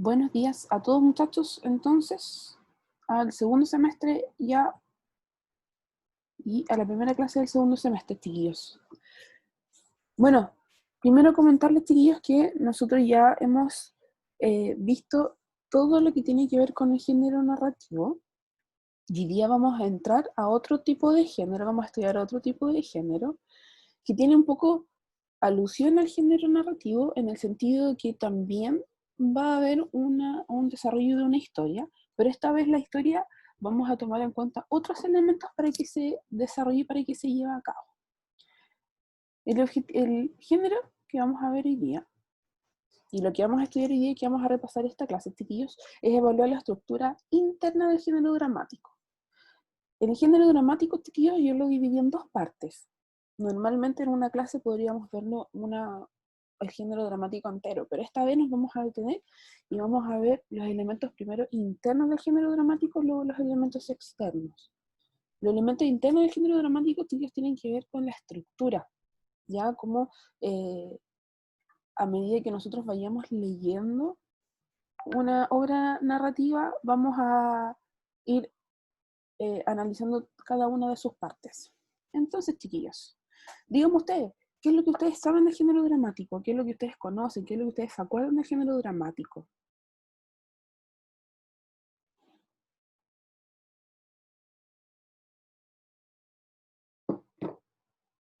Buenos días a todos muchachos, entonces, al segundo semestre ya y a la primera clase del segundo semestre, chiquillos. Bueno, primero comentarles, chiquillos, que nosotros ya hemos visto todo lo que tiene que ver con el género narrativo. Y hoy día vamos a entrar a otro tipo de género, vamos a estudiar otro tipo de género, que tiene un poco alusión al género narrativo en el sentido de que también va a haber un desarrollo de una historia, pero esta vez la historia vamos a tomar en cuenta otros elementos para que se desarrolle, para que se lleve a cabo. El género que vamos a ver hoy día, y lo que vamos a estudiar hoy día y que vamos a repasar esta clase, chiquillos, es evaluar la estructura interna del género dramático. El género dramático, chiquillos, yo lo dividí en dos partes. Normalmente en una clase podríamos verlo el género dramático entero, pero esta vez nos vamos a detener y vamos a ver los elementos primero internos del género dramático, luego los elementos externos. Los elementos internos del género dramático, chiquillos, tienen que ver con la estructura, ya como a medida que nosotros vayamos leyendo una obra narrativa, vamos a ir analizando cada una de sus partes. Entonces, chiquillos, díganme ustedes, ¿qué es lo que ustedes saben del género dramático? ¿Qué es lo que ustedes conocen? ¿Qué es lo que ustedes se acuerdan del género dramático?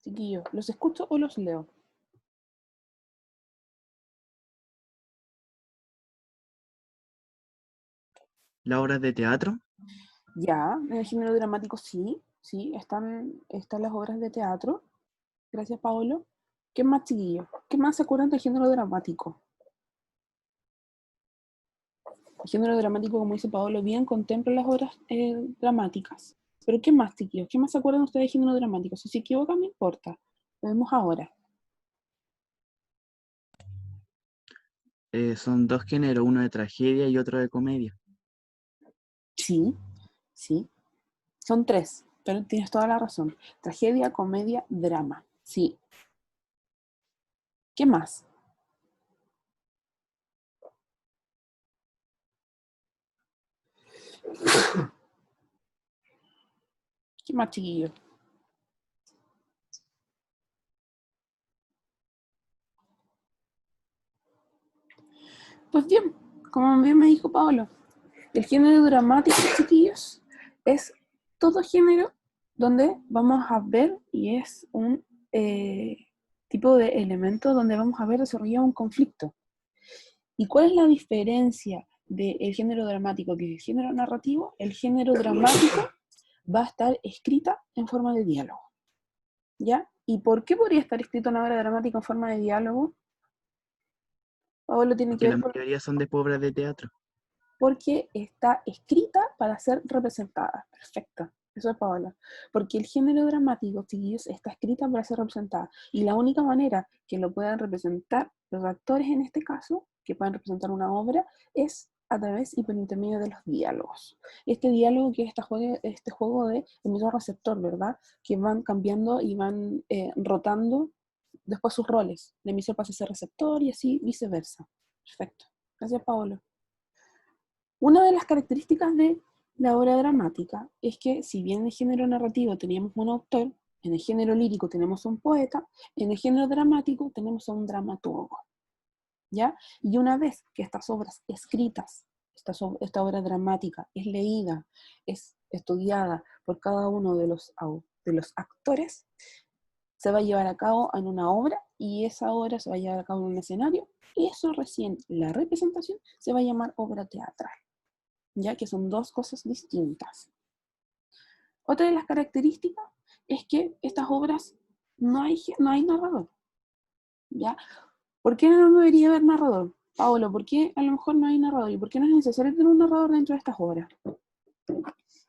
Chiquillos, ¿los escucho o los leo? ¿Las obras de teatro? Ya, en el género dramático sí, sí, están las obras de teatro. Gracias, Paolo. ¿Qué más, chiquillos? ¿Qué más se acuerdan del género dramático? El género dramático, como dice Paolo, bien contempla las obras dramáticas. Pero ¿qué más, chiquillos? ¿Qué más se acuerdan ustedes del género dramático? Si se equivocan, no importa. Lo vemos ahora. Son dos géneros, uno de tragedia y otro de comedia. Sí, sí. Son tres, pero tienes toda la razón. Tragedia, comedia, drama. Sí. ¿Qué más? ¿Qué más, chiquillos? Pues bien, como bien me dijo Paolo, el género dramático, chiquillos, es todo género donde vamos a ver y es un tipo de elemento donde vamos a ver desarrollado un conflicto. ¿Y cuál es la diferencia del género dramático que el género narrativo? El género dramático va a estar escrita en forma de diálogo, ¿ya? ¿Y por qué podría estar escrito una obra dramática en forma de diálogo? Paolo tiene que Porque ver la con mayoría son de obras de teatro. porque está escrita para ser representada. Perfecto. Eso es Paola. Porque el género dramático, chiquillos, está escrita para ser representada. Y la única manera que lo puedan representar los actores en este caso, que puedan representar una obra, es a través y por intermedio de los diálogos. Este diálogo que es este juego de emisor-receptor, ¿verdad? Que van cambiando y van rotando después sus roles. El emisor pasa a ser receptor y así viceversa. Perfecto. Gracias, Paolo. Una de las características de la obra dramática es que, si bien en el género narrativo teníamos un autor, en el género lírico tenemos un poeta, en el género dramático tenemos a un dramaturgo, ¿ya? Y una vez que estas obras escritas, esta obra dramática es leída, es estudiada por cada uno de los actores, se va a llevar a cabo en una obra y esa obra se va a llevar a cabo en un escenario y eso recién, la representación, se va a llamar obra teatral, ya que son dos cosas distintas. Otra de las características es que estas obras no hay narrador, ¿ya? ¿Por qué no debería haber narrador? Paolo, ¿por qué a lo mejor no hay narrador? ¿Y por qué no es necesario tener un narrador dentro de estas obras?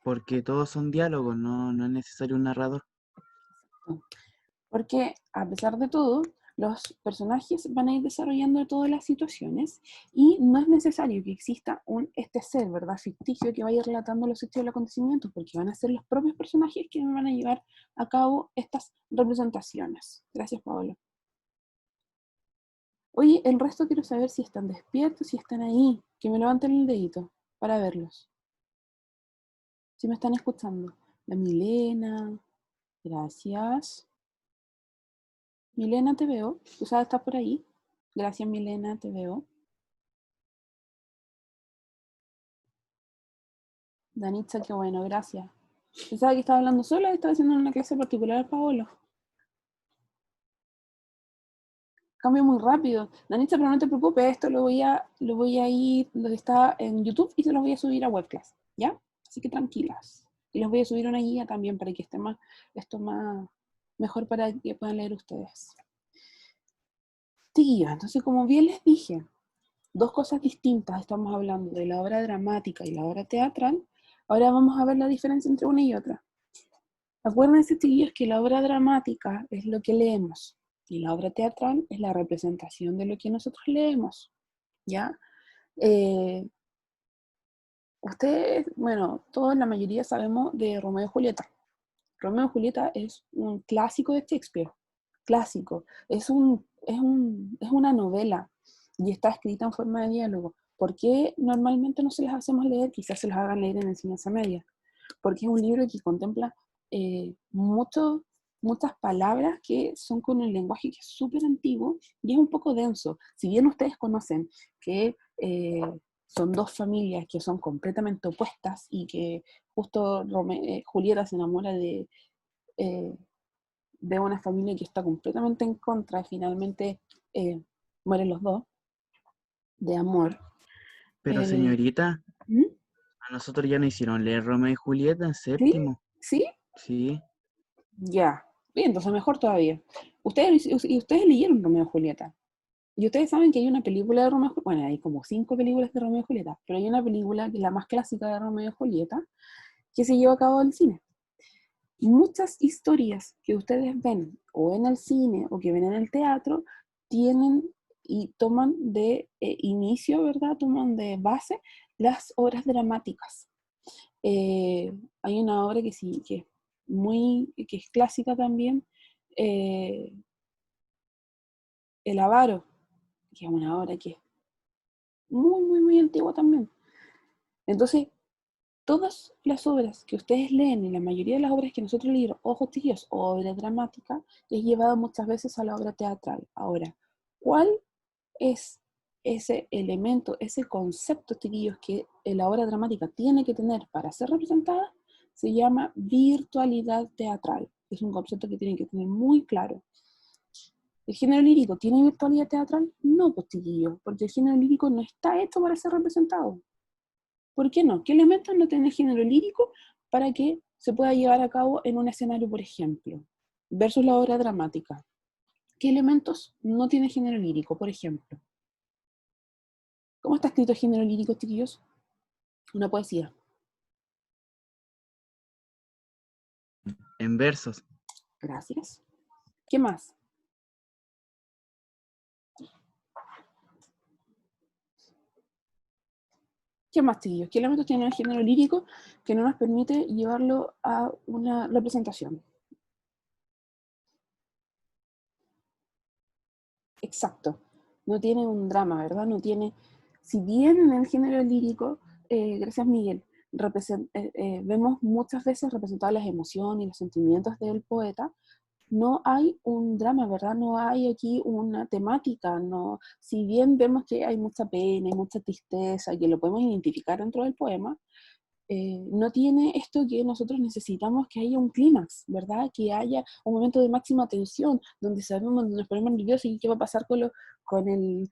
Porque todos son diálogos, no es necesario un narrador. Porque a pesar de todo, los personajes van a ir desarrollando todas las situaciones y no es necesario que exista este ser, ¿verdad? Ficticio que vaya relatando los hechos y los acontecimientos, porque van a ser los propios personajes que van a llevar a cabo estas representaciones. Gracias, Pablo. Oye, el resto quiero saber si están despiertos, si están ahí. Que me levanten el dedito para verlos. Si me están escuchando. La Milena, gracias. Milena, te veo. ¿Tú sabes, estás por ahí? Gracias, Milena, te veo. Danitza, qué bueno, gracias. Pensaba que estaba hablando sola y estaba haciendo una clase particular al Paolo. Cambio muy rápido. Danitza, pero no te preocupes, esto lo voy a ir, lo está en YouTube y se lo voy a subir a Webclass, ¿ya? Así que tranquilas. Y les voy a subir una guía también para que esté más, esto más, mejor para que puedan leer ustedes. Tía, entonces como bien les dije, dos cosas distintas, estamos hablando de la obra dramática y la obra teatral. Ahora vamos a ver la diferencia entre una y otra. Acuérdense, chiquillos, que la obra dramática es lo que leemos y la obra teatral es la representación de lo que nosotros leemos, ¿ya? Ustedes, bueno, todos, la mayoría sabemos de Romeo y Julieta. Romeo y Julieta es un clásico de Shakespeare, clásico. Es una novela y está escrita en forma de diálogo. ¿Por qué normalmente no se las hacemos leer? Quizás se las hagan leer en enseñanza media. Porque es un libro que contempla muchas palabras que son con un lenguaje que es súper antiguo y es un poco denso. Si bien ustedes conocen que son dos familias que son completamente opuestas y que justo Julieta se enamora eh, de una familia que está completamente en contra y finalmente mueren los dos de amor. Pero Eh, señorita, ¿Mm? a nosotros ya nos hicieron leer Romeo y Julieta en ¿Sí? séptimo. ¿Sí? Sí, Ya. Bien, entonces mejor todavía. Ustedes leyeron Romeo y Julieta. Y ustedes saben que hay una película de Romeo y Julieta. Bueno, hay como 5 películas de Romeo y Julieta, pero hay una película que es la más clásica de Romeo y Julieta que se lleva a cabo en el cine. Muchas historias que ustedes ven o en el cine o que ven en el teatro tienen y toman de inicio, ¿verdad? Toman de base las obras dramáticas. Hay una obra que sí, que es clásica también, eh, El Avaro, que es una obra que es muy, muy, muy antigua también. Entonces, todas las obras que ustedes leen y la mayoría de las obras que nosotros leímos, ojos chiquillos, obra dramática, es llevado muchas veces a la obra teatral. Ahora, ¿cuál es ese elemento, ese concepto, chiquillos, que la obra dramática tiene que tener para ser representada? Se llama virtualidad teatral. Es un concepto que tienen que tener muy claro. ¿El género lírico tiene virtualidad teatral? No, pues chiquillos, porque el género lírico no está hecho para ser representado. ¿Por qué no? ¿Qué elementos no tiene el género lírico para que se pueda llevar a cabo en un escenario, por ejemplo, versus la obra dramática? ¿Qué elementos no tiene el género lírico, por ejemplo? ¿Cómo está escrito el género lírico, chiquillos? Una poesía. en versos. Gracias. ¿Qué más? ¿Qué más, chiquillos? ¿Qué elementos tiene el género lírico que no nos permite llevarlo a una representación? Exacto. No tiene un drama, ¿verdad? No tiene, si bien en el género lírico, gracias Miguel, vemos muchas veces representadas las emociones y los sentimientos del poeta, no hay un drama, ¿verdad? No hay aquí una temática, no. Si bien vemos que hay mucha pena y mucha tristeza, que lo podemos identificar dentro del poema, no tiene esto que nosotros necesitamos, que haya un clímax, ¿verdad? Que haya un momento de máxima tensión, donde sabemos, donde nos ponemos nerviosos y qué va a pasar con el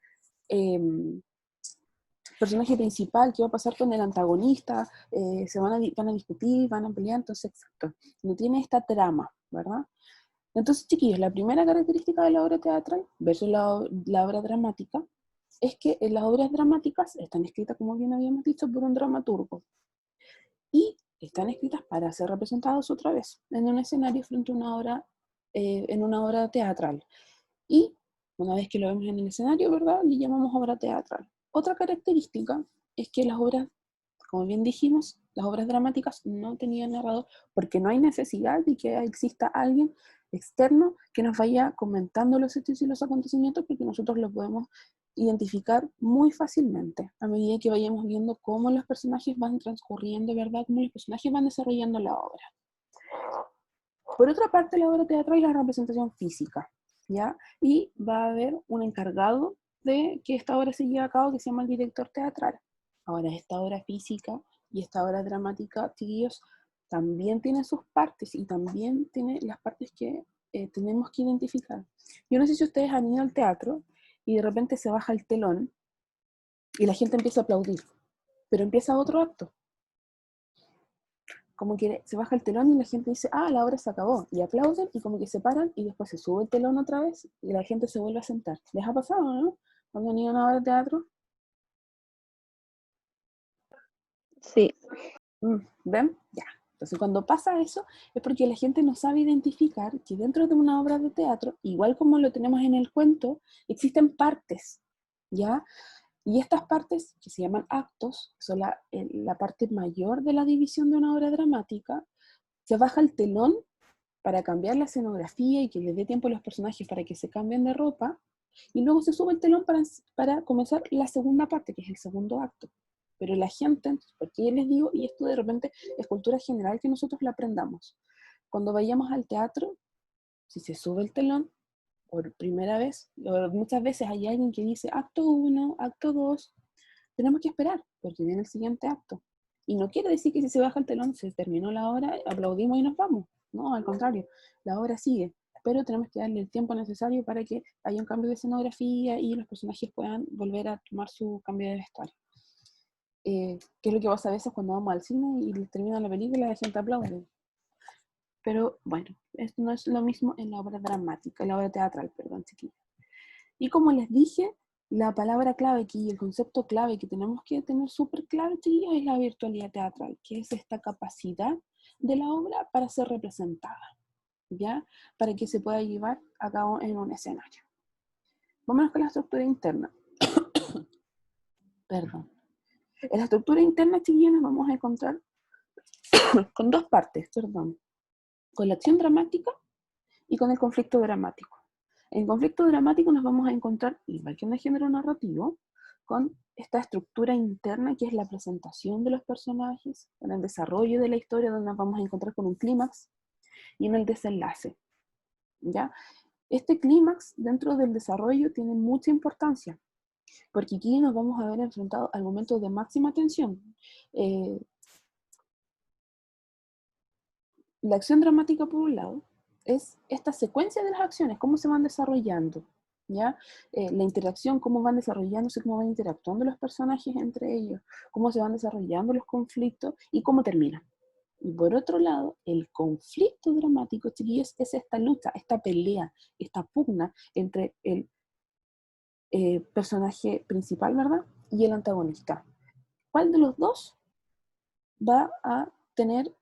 personaje principal, qué va a pasar con el antagonista, van a discutir, van a pelear, entonces, exacto, no tiene esta trama, ¿verdad? Entonces, chiquillos, la primera característica de la obra teatral versus la obra dramática es que en las obras dramáticas están escritas, como bien habíamos dicho, por un dramaturgo y están escritas para ser representadas otra vez en un escenario frente a una obra, en una obra teatral. Y una vez que lo vemos en el escenario, ¿verdad? Le llamamos obra teatral. Otra característica es que las obras, como bien dijimos, las obras dramáticas no tenían narrador porque no hay necesidad de que exista alguien externo que nos vaya comentando los hechos y los acontecimientos porque nosotros los podemos identificar muy fácilmente a medida que vayamos viendo cómo los personajes van transcurriendo, ¿verdad? Cómo los personajes van desarrollando la obra. Por otra parte, la obra teatral es la representación física, ¿ya? Y va a haber un encargado de que esta obra se lleve a cabo que se llama el director teatral. Ahora, esta obra física y esta obra dramática, chiquillos, también tiene sus partes y también tiene las partes que tenemos que identificar. Yo no sé si ustedes han ido al teatro y de repente se baja el telón y la gente empieza a aplaudir, pero empieza otro acto. Como que se baja el telón y la gente dice, ah, la obra se acabó, y aplauden y como que se paran y después se sube el telón otra vez y la gente se vuelve a sentar. ¿Les ha pasado, no? ¿Cuando han ido a una obra de teatro? Sí. ¿Ven? Ya. Entonces cuando pasa eso es porque la gente no sabe identificar que dentro de una obra de teatro, igual como lo tenemos en el cuento, existen partes, ¿ya? Y estas partes, que se llaman actos, son la parte mayor de la división de una obra dramática, se baja el telón para cambiar la escenografía y que les dé tiempo a los personajes para que se cambien de ropa, y luego se sube el telón para comenzar la segunda parte, que es el segundo acto. Pero la gente, porque yo les digo, y esto de repente es cultura general que nosotros la aprendamos, cuando vayamos al teatro, si se sube el telón por primera vez, muchas veces hay alguien que dice acto 1, acto 2, tenemos que esperar, porque viene el siguiente acto. Y no quiere decir que si se baja el telón, se terminó la obra, aplaudimos y nos vamos. No, al contrario, la obra sigue. Pero tenemos que darle el tiempo necesario para que haya un cambio de escenografía y los personajes puedan volver a tomar su cambio de vestuario. Que es lo que pasa a veces cuando vamos al cine y termina la película y la gente aplaude. Pero bueno, esto no es lo mismo en la obra dramática, en la obra teatral, perdón, chiquillos. Y como les dije, la palabra clave aquí, el concepto clave que tenemos que tener súper claro, chiquillos, es la virtualidad teatral, que es esta capacidad de la obra para ser representada, ¿ya? Para que se pueda llevar a cabo en un escenario. Vámonos con la estructura interna. Perdón. En la estructura interna, chiquillos, nos vamos a encontrar con dos partes, perdón. Con la acción dramática y con el conflicto dramático. En conflicto dramático nos vamos a encontrar, igual que en el género narrativo, con esta estructura interna que es la presentación de los personajes, con el desarrollo de la historia, donde nos vamos a encontrar con un clímax, y en el desenlace, ¿ya? Este clímax dentro del desarrollo tiene mucha importancia, porque aquí nos vamos a ver enfrentados al momento de máxima tensión. La acción dramática, por un lado, es esta secuencia de las acciones, cómo se van desarrollando, ¿ya? La interacción, cómo van desarrollándose, cómo van interactuando los personajes entre ellos, cómo se van desarrollando los conflictos y cómo terminan. Y por otro lado, el conflicto dramático, chiquillos, es esta lucha, esta pelea, esta pugna entre el personaje principal, ¿verdad? Y el antagonista. ¿Cuál de los dos va a tener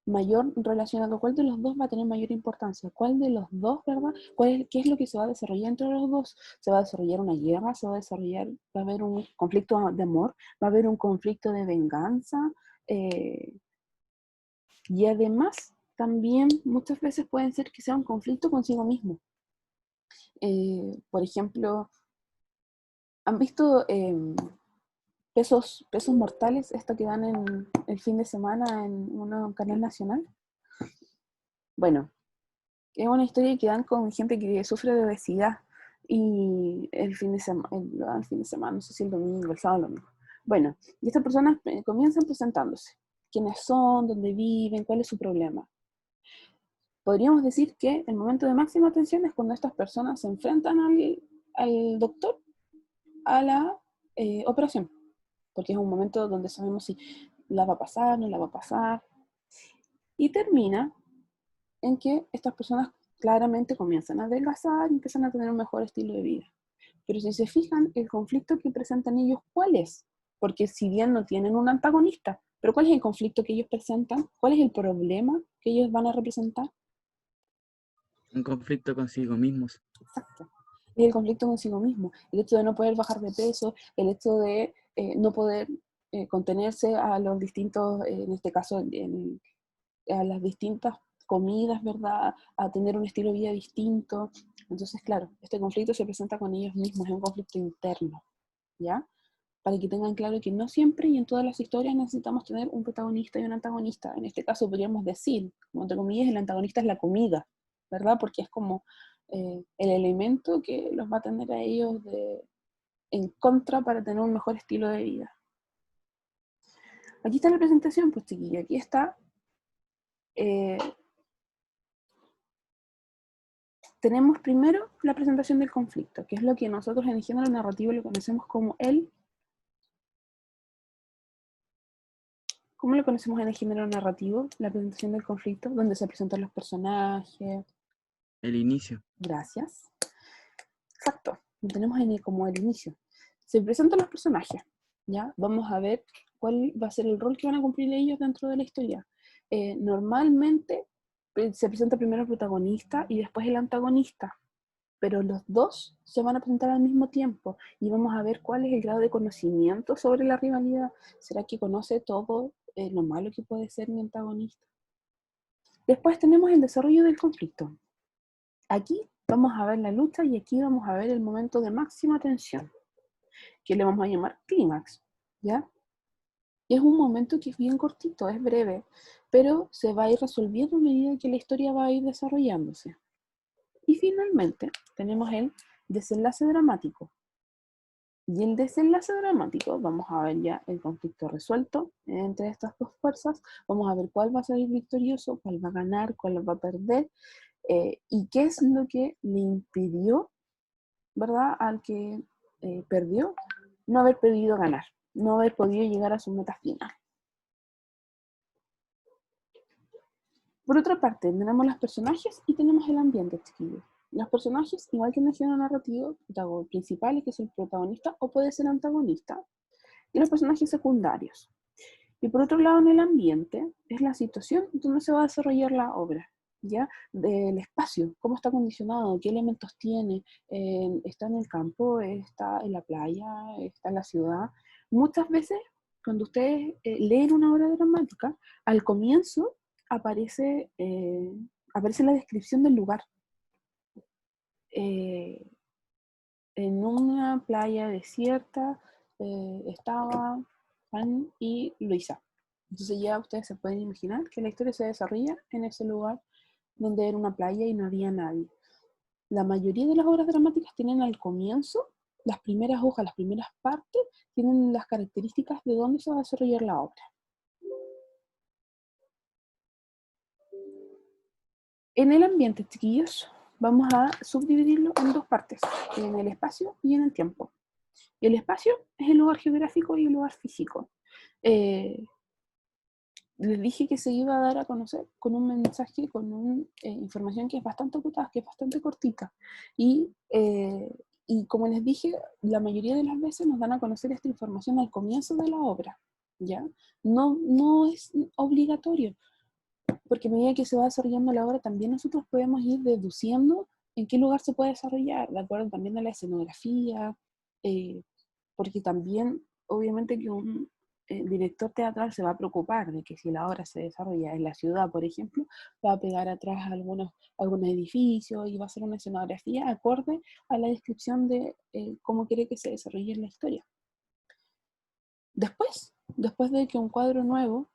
mayor relacionado? ¿Cuál de los dos va a tener mayor importancia? ¿Cuál de los dos, verdad? ¿Qué es lo que se va a desarrollar entre los dos? ¿Se va a desarrollar una guerra? ¿Se va a desarrollar, va a haber un conflicto de amor? ¿Va a haber un conflicto de venganza? Y además, también muchas veces pueden ser que sea un conflicto consigo mismo. Por ejemplo, ¿han visto pesos mortales, esto que dan en el fin de semana en un canal nacional? Bueno, es una historia que dan con gente que sufre de obesidad y el fin de semana, no sé si el domingo, el sábado, el domingo. Bueno, y estas personas comienzan presentándose. ¿Quiénes son? ¿Dónde viven? ¿Cuál es su problema? Podríamos decir que el momento de máxima tensión es cuando estas personas se enfrentan al doctor a la operación, porque es un momento donde sabemos si la va a pasar, no la va a pasar, y termina en que estas personas claramente comienzan a adelgazar y empiezan a tener un mejor estilo de vida. Pero si se fijan, el conflicto que presentan ellos, ¿cuál es? Porque si bien no tienen un antagonista, pero ¿cuál es el conflicto que ellos presentan? ¿Cuál es el problema que ellos van a representar? Un conflicto consigo mismos. Exacto. Es el conflicto consigo mismo. El hecho de no poder bajar de peso, el hecho de no poder contenerse a los distintos, en este caso, a las distintas comidas, ¿verdad? A tener un estilo de vida distinto, Entonces, claro, este conflicto se presenta con ellos mismos, es un conflicto interno, ¿ya? Para que tengan claro que no siempre y en todas las historias necesitamos tener un protagonista y un antagonista. En este caso podríamos decir, como entre comillas, el antagonista es la comida, ¿verdad? Porque es como el elemento que los va a tener a ellos en contra para tener un mejor estilo de vida. Aquí está la presentación, pues chiquillo, aquí está. Tenemos primero la presentación del conflicto, que es lo que nosotros en el género narrativo lo conocemos como ¿cómo lo conocemos en el género narrativo? La presentación del conflicto, donde se presentan los personajes. El inicio. Gracias. Exacto, lo tenemos como el inicio. Se presentan los personajes, ¿ya? Vamos a ver cuál va a ser el rol que van a cumplir ellos dentro de la historia. Normalmente se presenta primero el protagonista y después el antagonista, pero los dos se van a presentar al mismo tiempo y vamos a ver cuál es el grado de conocimiento sobre la rivalidad. ¿Será que conoce todo lo malo que puede ser mi antagonista? Después tenemos el desarrollo del conflicto. Aquí vamos a ver la lucha y aquí vamos a ver el momento de máxima tensión, que le vamos a llamar clímax, ¿ya? Y es un momento que es bien cortito, es breve, pero se va a ir resolviendo a medida que la historia va a ir desarrollándose. Y finalmente tenemos el desenlace dramático. Y el desenlace dramático, vamos a ver ya el conflicto resuelto entre estas dos fuerzas, vamos a ver cuál va a salir victorioso, cuál va a ganar, cuál va a perder, y qué es lo que le impidió, ¿verdad?, al que perdió, no haber podido ganar, no haber podido llegar a su meta final. Por otra parte, tenemos los personajes y tenemos el ambiente, chiquillos. Los personajes, igual que en el género narrativo, principales, que es el protagonista, o puede ser antagonista, y los personajes secundarios. Y por otro lado, en el ambiente, es la situación donde se va a desarrollar la obra, ¿ya? Del espacio, cómo está condicionado, qué elementos tiene, está en el campo, está en la playa, está en la ciudad. Muchas veces, cuando ustedes leen una obra dramática, al comienzo aparece la descripción del lugar. En una playa desierta estaba Juan y Luisa. Entonces ya ustedes se pueden imaginar que la historia se desarrolla en ese lugar donde era una playa y no había nadie. La mayoría de las obras dramáticas tienen al comienzo, las primeras hojas, las primeras partes, tienen las características de dónde se va a desarrollar la obra. En el ambiente, chiquillos, vamos a subdividirlo en dos partes, en el espacio y en el tiempo. El espacio es el lugar geográfico y el lugar físico. Les dije que se iba a dar a conocer con un mensaje, con una información que es bastante acotada, que es bastante cortita. Y como les dije, la mayoría de las veces nos dan a conocer esta información al comienzo de la obra, ¿ya? No es obligatorio, porque a medida que se va desarrollando la obra, también nosotros podemos ir deduciendo en qué lugar se puede desarrollar, de acuerdo también a la escenografía, porque también, obviamente, que un director teatral se va a preocupar de que si la obra se desarrolla en la ciudad, por ejemplo, va a pegar atrás algunos edificios y va a hacer una escenografía acorde a la descripción de cómo quiere que se desarrolle la historia. Después de que un cuadro nuevo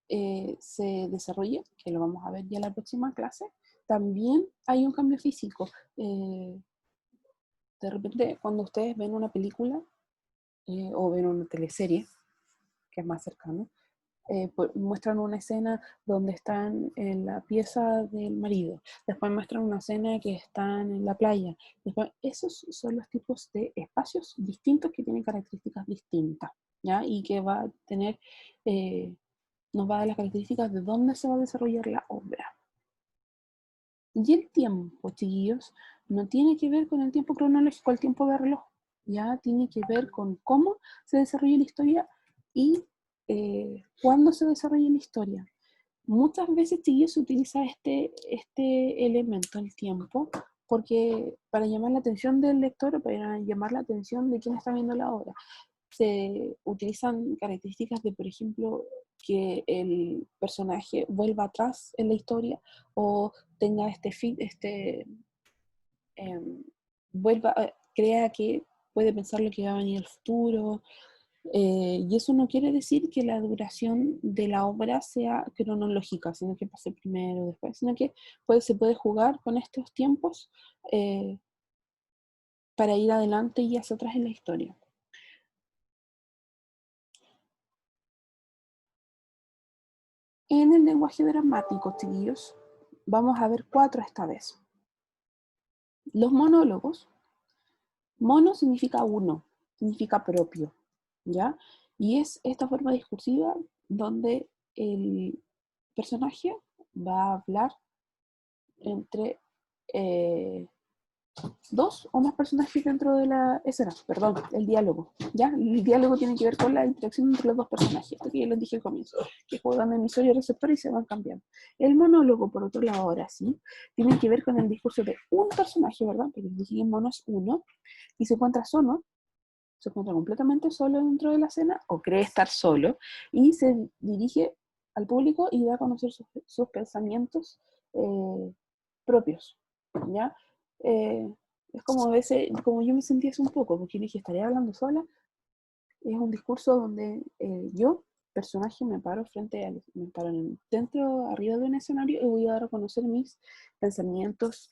se desarrolle, que lo vamos a ver ya en la próxima clase, también hay un cambio físico. De repente, cuando ustedes ven una película o ven una teleserie, que es más cercano, muestran una escena donde están en la pieza del marido, después muestran una escena que están en la playa. Después, esos son los tipos de espacios distintos que tienen características distintas, ¿ya? Y que va a tener, nos va a dar las características de dónde se va a desarrollar la obra. Y el tiempo, chiquillos, no tiene que ver con el tiempo cronológico, el tiempo de reloj, ya tiene que ver con cómo se desarrolla la historia y cuándo se desarrolla la historia. Muchas veces, chiquillos, se utiliza este elemento, el tiempo, porque para llamar la atención del lector, para llamar la atención de quien está viendo la obra. Se utilizan características de, por ejemplo, que el personaje vuelva atrás en la historia o tenga crea que puede pensar lo que va a venir en el futuro, y eso no quiere decir que la duración de la obra sea cronológica, sino que pase primero, después, sino que se puede jugar con estos tiempos para ir adelante y hacia atrás en la historia. En el lenguaje dramático, chiquillos, vamos a ver 4 esta vez. Los monólogos. Mono significa uno, significa propio, ¿ya? Y es esta forma discursiva donde el personaje va a hablar entre 2 o más personajes dentro de la escena, perdón, el diálogo, ¿ya? El diálogo tiene que ver con la interacción entre los 2 personajes, porque ya les dije al comienzo, que juegan emisor y receptor y se van cambiando. El monólogo, por otro lado, ahora sí, tiene que ver con el discurso de un personaje, ¿verdad? Porque les dije que mono es uno, y se encuentra completamente solo dentro de la escena, o cree estar solo, y se dirige al público y da a conocer sus pensamientos propios, ¿ya? Es como a veces, como yo me sentía hace un poco, porque dije, estaré hablando sola. Es un discurso donde yo, personaje, me paro dentro, arriba de un escenario y voy a dar a conocer mis pensamientos,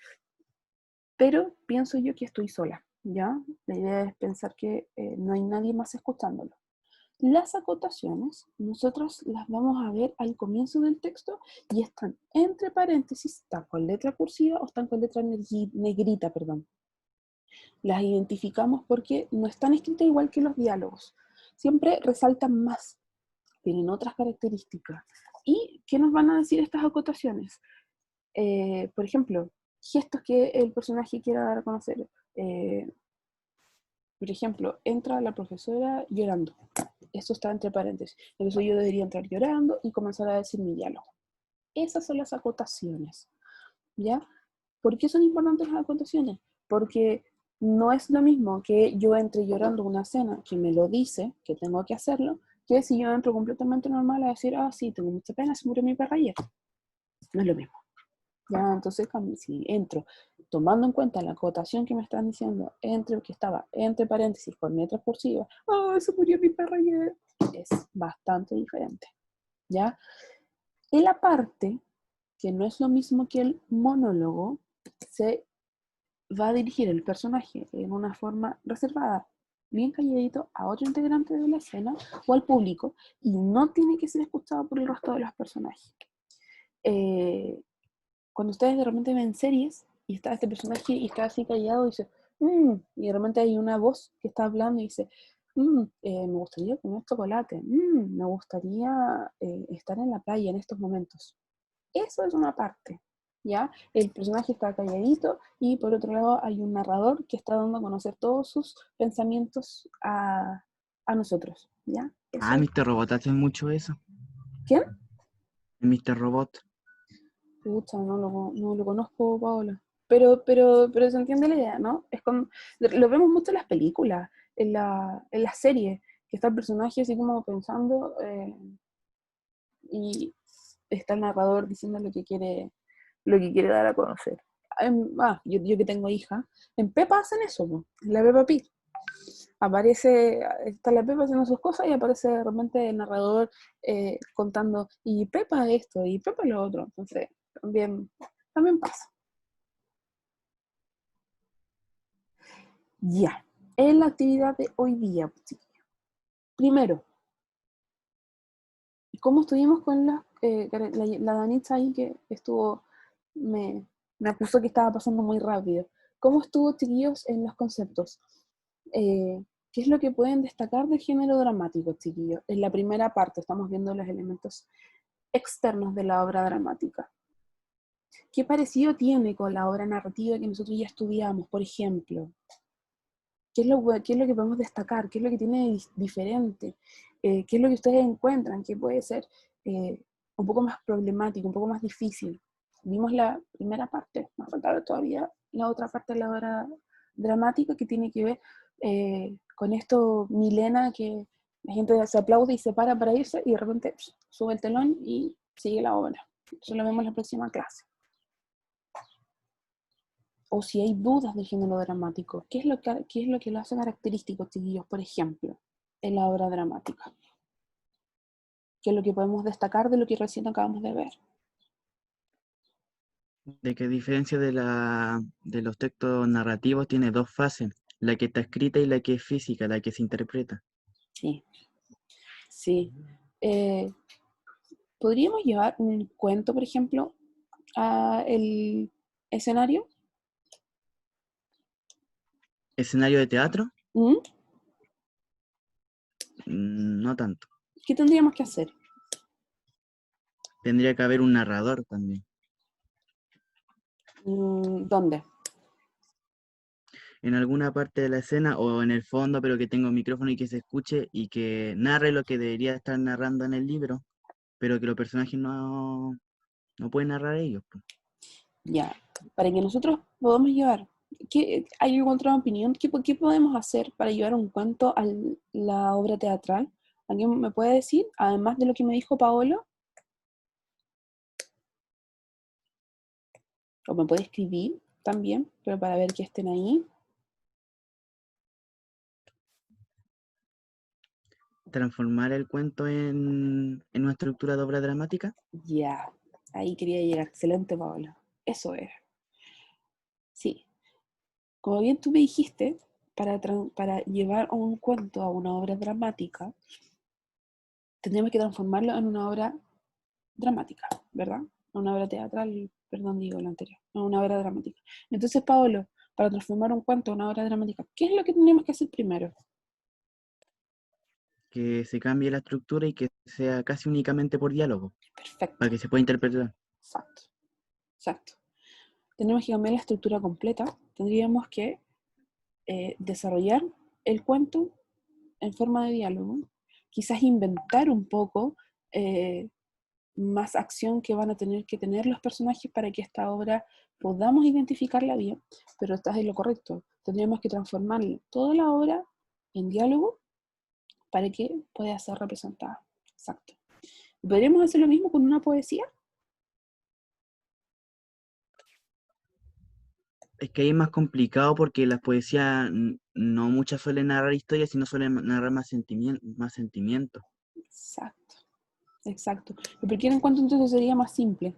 pero pienso yo que estoy sola, ¿ya? La idea es pensar que no hay nadie más escuchándolo. Las acotaciones, nosotros las vamos a ver al comienzo del texto y están entre paréntesis, están con letra cursiva o están con letra negrita, perdón. Las identificamos porque no están escritas igual que los diálogos. Siempre resaltan más, tienen otras características. ¿Y qué nos van a decir estas acotaciones? Por ejemplo, gestos que el personaje quiera dar a conocer. Por ejemplo, entra la profesora llorando. Esto está entre paréntesis. Entonces yo debería entrar llorando y comenzar a decir mi diálogo. Esas son las acotaciones, ¿ya? ¿Por qué son importantes las acotaciones? Porque no es lo mismo que yo entre llorando una escena que me lo dice, que tengo que hacerlo, que si yo entro completamente normal a decir, sí, tengo mucha pena, se murió mi perra ayer. No es lo mismo. Ya, entonces, si entro tomando en cuenta la acotación que me están diciendo, que estaba entre paréntesis con letra cursiva, se murió mi perra ayer, es bastante diferente, ¿ya? El aparte, que no es lo mismo que el monólogo, se va a dirigir el personaje en una forma reservada, bien calladito, a otro integrante de la escena o al público, y no tiene que ser escuchado por el resto de los personajes. Cuando ustedes de repente ven series y está este personaje y está así callado y dice, y de repente hay una voz que está hablando y dice, me gustaría comer chocolate, me gustaría estar en la playa en estos momentos. Eso es una parte, ¿ya? El personaje está calladito y por otro lado hay un narrador que está dando a conocer todos sus pensamientos a nosotros, ¿ya? Eso es. Mr. Robot hace mucho eso. ¿Quién? Mr. Robot. Pucha, no lo conozco, Paola. Pero se entiende la idea, ¿no? Lo vemos mucho en las películas, en las series, que está el personaje así como pensando y está el narrador diciendo lo que quiere dar a conocer. Yo que tengo hija, en Peppa hacen eso, ¿no? En la Peppa Pig. Está la Peppa haciendo sus cosas y aparece de repente el narrador contando, y Peppa esto, y Peppa lo otro. Entonces, también pasa. Ya, en la actividad de hoy día, chiquillos. Primero, ¿cómo estuvimos con la Danitza ahí que estuvo, me acusó que estaba pasando muy rápido? ¿Cómo estuvo, chiquillos, en los conceptos? ¿Qué es lo que pueden destacar del género dramático, chiquillos? En la primera parte estamos viendo los elementos externos de la obra dramática. ¿Qué parecido tiene con la obra narrativa que nosotros ya estudiamos, por ejemplo? ¿Qué es lo que podemos destacar? ¿Qué es lo que tiene diferente? ¿Qué es lo que ustedes encuentran que puede ser un poco más problemático, un poco más difícil? Vimos la primera parte, nos falta todavía la otra parte de la obra dramática que tiene que ver con esto Milena, que la gente se aplaude y se para irse y de repente sube el telón y sigue la obra. Eso lo vemos en la próxima clase. o si hay dudas del género dramático. ¿Qué es lo que lo hace característico, chiquillos, por ejemplo, en la obra dramática? ¿Qué es lo que podemos destacar de lo que recién acabamos de ver? De que a diferencia de los textos narrativos tiene dos fases, la que está escrita y la que es física, la que se interpreta. Sí, sí. ¿Podríamos llevar un cuento, por ejemplo, a el escenario? ¿Escenario de teatro? ¿Mm? No tanto. ¿Qué tendríamos que hacer? Tendría que haber un narrador también. ¿Dónde? En alguna parte de la escena o en el fondo, pero que tenga un micrófono y que se escuche y que narre lo que debería estar narrando en el libro, pero que los personajes no pueden narrar ellos, po. Ya, para que nosotros podamos llevar, ¿hay alguna otra opinión? ¿Qué podemos hacer para llevar un cuento a la obra teatral? ¿Alguien me puede decir, además de lo que me dijo Paolo? O me puede escribir también, pero para ver que estén ahí. Transformar el cuento en una estructura de obra dramática. Ya, ahí quería llegar. Excelente, Paolo. Eso era. Sí, como bien tú me dijiste, para llevar un cuento a una obra dramática, tendríamos que transformarlo en una obra dramática, ¿verdad? Una obra teatral, perdón, digo lo anterior, no, una obra dramática. Entonces, Paolo, para transformar un cuento en una obra dramática, ¿qué es lo que tenemos que hacer primero? Que se cambie la estructura y que sea casi únicamente por diálogo, para Perfecto, que se pueda interpretar. exacto, exacto. Tenemos que cambiar la estructura completa, tendríamos que desarrollar el cuento en forma de diálogo, quizás inventar un poco eh, más acción que van a tener que tener los personajes para que esta obra podamos identificarla bien, pero estás en lo correcto. Tendríamos que transformar toda la obra en diálogo para que pueda ser representada. Exacto. ¿Podríamos hacer lo mismo con una poesía? Es que ahí es más complicado porque las poesías no muchas suelen narrar historias, sino suelen narrar más sentimientos. Exacto, exacto. ¿Y por qué en cuanto entonces sería más simple?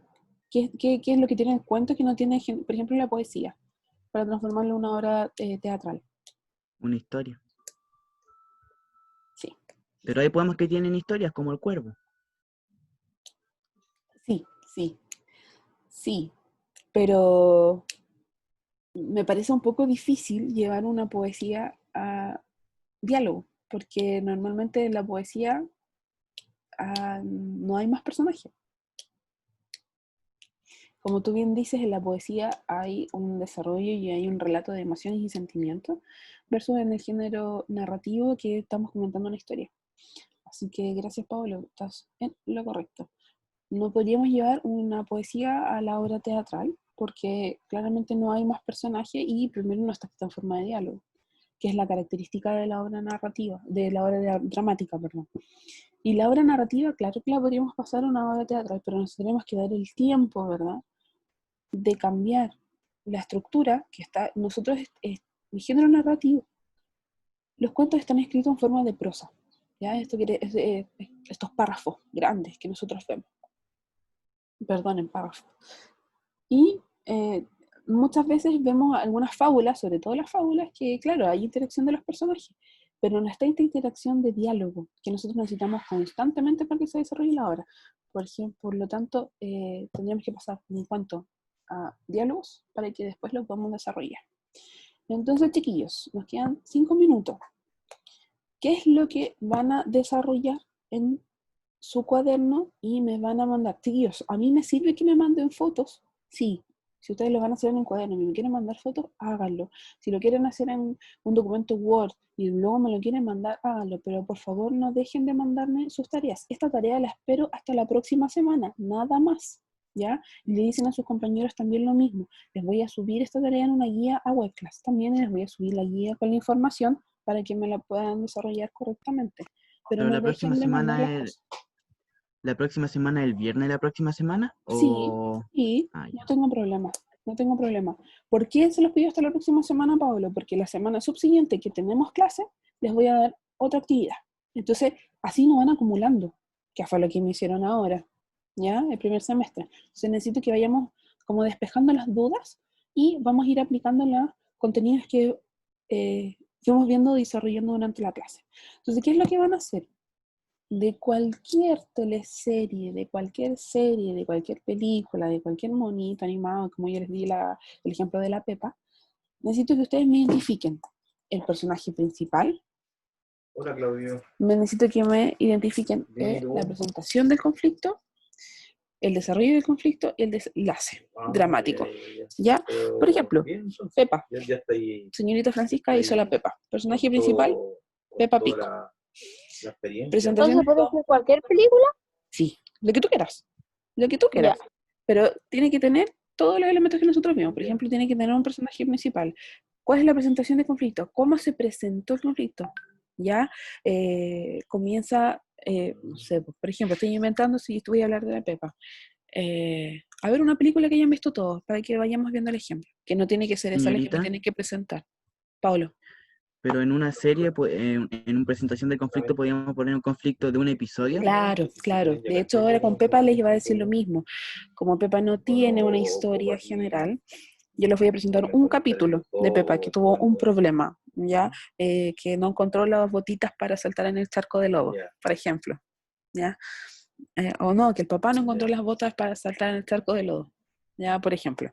¿Qué es lo que tiene en cuenta que no tiene, por ejemplo, la poesía, para transformarlo en una obra teatral? Una historia. Sí, Pero hay poemas que tienen historias, como El Cuervo. sí, sí, sí, pero me parece un poco difícil llevar una poesía a diálogo, porque normalmente en la poesía no hay más personajes. Como tú bien dices, en la poesía hay un desarrollo y hay un relato de emociones y sentimientos, versus en el género narrativo que estamos comentando una historia. Así que gracias, Pablo, estás en lo correcto. No podríamos llevar una poesía a la obra teatral, porque claramente no hay más personajes y primero no está en forma de diálogo, que es la característica de la obra narrativa, de la obra dramática, perdón. Y la obra narrativa, claro que la podríamos pasar a una obra teatral, pero nos tenemos que dar el tiempo, ¿verdad?, de cambiar la estructura que está, nosotros, el género narrativo, los cuentos están escritos en forma de prosa, ¿ya? Estos párrafos grandes que nosotros vemos, perdón, en párrafos. Y muchas veces vemos algunas fábulas, sobre todo las fábulas, que claro, hay interacción de los personajes, pero no está esta interacción de diálogo que nosotros necesitamos constantemente para que se desarrolle la obra. Por ejemplo, por lo tanto, tendríamos que pasar en cuanto a diálogos para que después lo podamos desarrollar. Entonces, chiquillos, nos quedan 5 minutos. ¿Qué es lo que van a desarrollar en su cuaderno y me van a mandar? Chiquillos, a mí me sirve que me manden fotos, sí. Si ustedes lo van a hacer en un cuaderno y me quieren mandar fotos, háganlo. Si lo quieren hacer en un documento Word y luego me lo quieren mandar, háganlo. Pero por favor no dejen de mandarme sus tareas. Esta tarea la espero hasta la próxima semana, nada más. ¿Ya? Y le dicen a sus compañeros también lo mismo. Les voy a subir esta tarea en una guía a Webclass. También les voy a subir la guía con la información para que me la puedan desarrollar correctamente. Pero Pero no dejen de mandar las cosas. la próxima semana, el viernes de la próxima semana, Sí, o... sí, Ah, no ya. tengo problema. no tengo problema. ¿Por qué se los pido hasta la próxima semana, Pablo? Porque la semana subsiguiente que tenemos clase, les voy a dar otra actividad. Entonces, así no van acumulando, que fue lo que me hicieron ahora, ¿ya? El primer semestre. Entonces necesito que vayamos como despejando las dudas y vamos a ir aplicando los contenidos que fuimos viendo y desarrollando durante la clase. Entonces, ¿qué es lo que van a hacer? De cualquier teleserie, de cualquier serie, de cualquier película, de cualquier monito animado, como yo les di el ejemplo de la Pepa, necesito que ustedes me identifiquen el personaje principal. Hola, Claudio. Necesito que me identifiquen la presentación del conflicto, el desarrollo del conflicto y el desenlace dramático. ¿Ya? Por ejemplo, Bien, entonces, Pepa. ya está ahí. Señorita Francisca ahí hizo la Pepa. Personaje con principal, todo- con Peppa toda Pig. la experiencia. Presentación. Entonces, ¿puede ser cualquier película? Sí, lo que tú quieras. Lo que tú Ya. quieras. Pero tiene que tener todos los elementos que nosotros vimos. Por ejemplo, tiene que tener un personaje principal. ¿Cuál es la presentación de conflicto? ¿Cómo se presentó el conflicto? ¿Ya? Comienza, no sé, por ejemplo, estoy inventando si voy a hablar de la Pepa. A ver una película que hayan visto todos, para que vayamos viendo el ejemplo. Que no tiene que ser esa la que me Señorita, tienen que presentar. Paulo. pero en una serie, pues, en una presentación de conflicto, podríamos poner un conflicto de un episodio. Claro, claro. De hecho, ahora con Pepa les iba a decir lo mismo. Como Pepa no tiene una historia general, yo les voy a presentar un capítulo de Pepa que tuvo un problema, ¿ya? Que no encontró las botitas para saltar en el charco de lobo, por ejemplo, ¿ya? O no, que el papá no encontró las botas para saltar en el charco de lodo, ¿ya? Por ejemplo.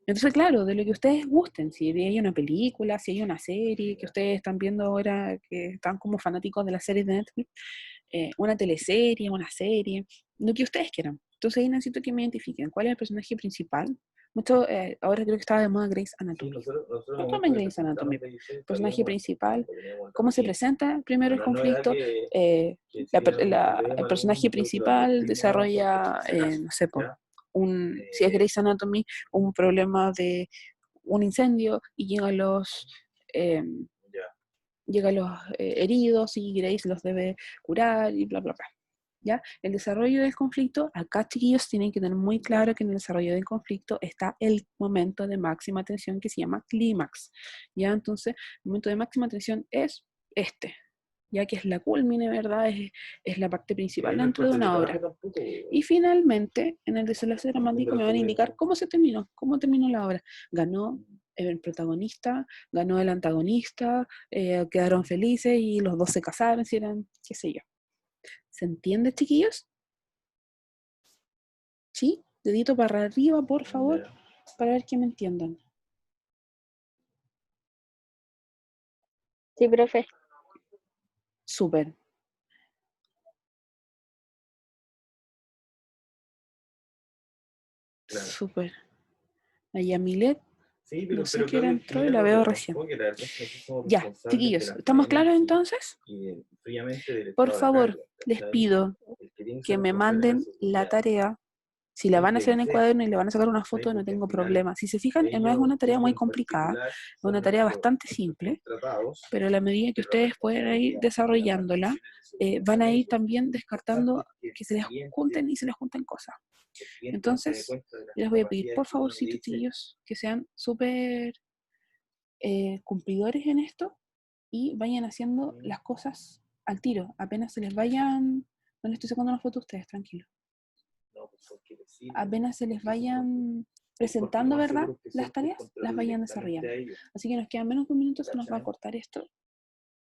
Entonces, claro, de lo que ustedes gusten, si hay una película, si hay una serie que ustedes están viendo ahora, que están como fanáticos de las series de Netflix, una teleserie, una serie, lo que ustedes quieran. Entonces ahí necesito que me identifiquen cuál es el personaje principal. Mucho, ahora creo que estaba de moda Grey's Anatomy. No tomen Grey's Anatomy. Personaje principal, cómo se presenta primero el conflicto, el personaje principal desarrolla, no sé, si es Grey's Anatomy, un problema de un incendio y llegan los heridos y Grace los debe curar y bla, bla, bla. ¿Ya? El desarrollo del conflicto, acá chiquillos tienen que tener muy claro que en el desarrollo del conflicto está el momento de máxima tensión que se llama clímax. ¿Ya? Entonces, el momento de máxima tensión es este, ya que es la culmine, ¿verdad? Es la parte principal dentro de una obra. Y finalmente, en el desenlace dramático me van a indicar cómo se terminó, cómo terminó la obra. Ganó el protagonista, ganó el antagonista, quedaron felices y los dos se casaron, si eran, qué sé yo. ¿Se entiende, chiquillos? ¿Sí? Dedito para arriba, por favor, para ver que me entiendan. Sí, profe. Súper. Claro. Súper. Ahí a Milet, Sí, no sé qué hora entró y la veo recién. Ya, Ya, chiquillos, ¿estamos claros entonces? Por favor, les pido que me manden la tarea. Si la van a hacer en el cuaderno y le van a sacar una foto, no tengo problema. Si se fijan, no es una tarea muy complicada, es una tarea bastante simple, pero a la medida que ustedes puedan ir desarrollándola, van a ir también descartando que se les junten y se les junten cosas. Entonces, les voy a pedir, por favor, chiquillos, que sean súper cumplidores en esto y vayan haciendo las cosas al tiro. Apenas se les vayan, no les estoy sacando una foto a ustedes, tranquilo. Apenas se les vayan presentando, ¿verdad? Las tareas, las vayan desarrollando. Así que nos quedan menos de un minuto, se nos va a cortar esto